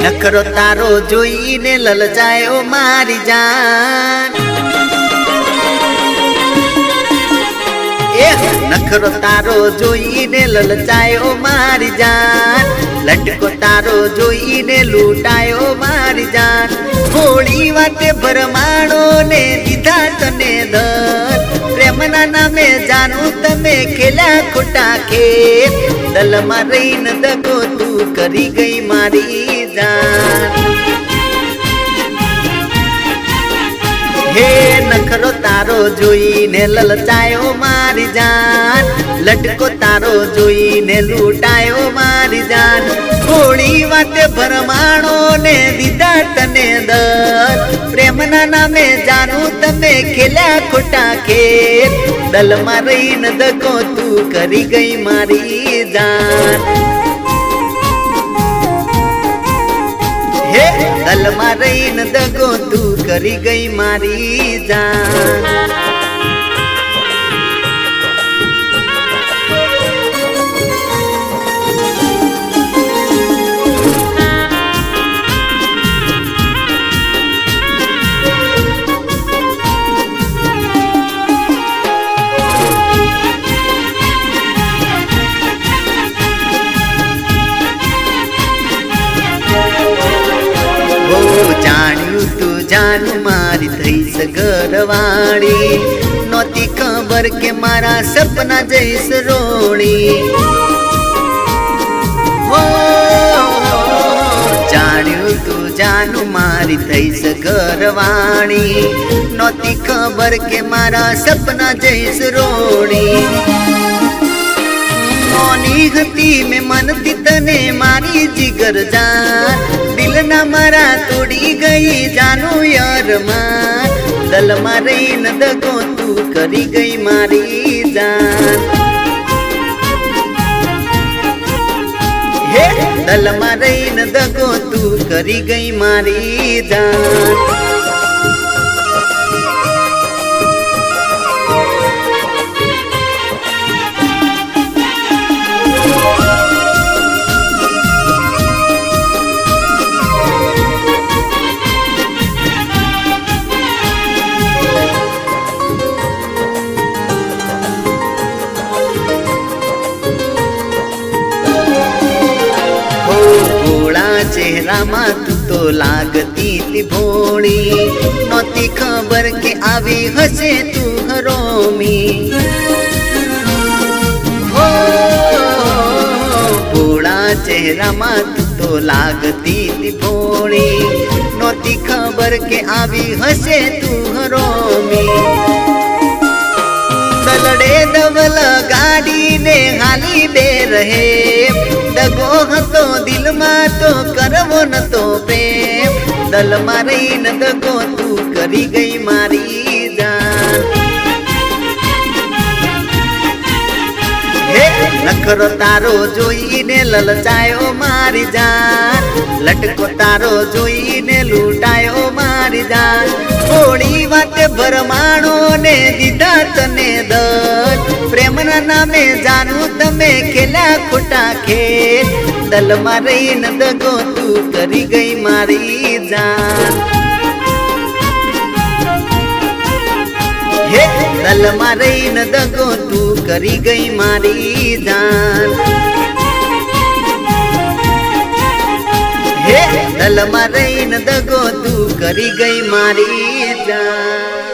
नखरो तारो जोईने ललचायो मारी जान। नखरो तारो जोईने ललचायो मारी जान। लटको तारो जोईने लूटायो मारी जान। होळी वाटे भरमाणो ने दीधा तने धन। प्रेमना नामे जानू तमे खेल्या खोटा खेल। दलमा रहीन दगो तू करी गई मारी जान। हे नखरो तारो जोईने ललचायो मारी जान। लटको तारो जोईने लूटायो मारी जान। होळी वाटे भरमाणो ने दीधा तने दर। प्रेमना नामे जानू तमे खेल्या खोटा खेल। दलमा रहीन दगो तू करी गई मारी जान। दलमा रहीन दगो तू करी गई मारी जान। जाण्यू तू जानू मारी थईस घरवाड़ी। नोती खबर के मारा सपना जैस रोड़ी। हो जाण्यू तू जानू मारी थईस घरवाड़ी। नोती खबर के मारा सपना जैस रोड़ी। मोनी हती में मनती तने मारी जिगर जान। दिल न मारा तोड़ी गई जानू यार मान। दलमा रहीन दगो तू करी गई मारी जान। हे दलमा रहीन दगो तू करी गई मारी जान। चेहरा मा तू तो लागती थी भोली। नोती खबर के आवी हसे तू हरोमी। हो बूढ़ा चेहरा मा तू तो लागती थी भोली। नोती खबर के आवी हसे तू हरोमी। दलड़े दवल गाड़ी ने हाली बे रहे। दगो हतो दिल मा तो करवो न तो प्रेम। दलमा रहीन दगो तू करी गई मारी जान। हे नखरो तारो जोईने ललचायो मारी जान। लटको तारो जोईने लूटायो मारी जान। होळी वाटे भरमाणो ने दीधा तने दल। प्रेमना नामे जानू तमे खेल्या खोटा खेल। दलमा रहीन दगो तू करी गई मारी जान। हे दलमा रहीन दगो तू करी गई मारी जान। हे दलमा रहीन दगो तू करी गई मारी जान।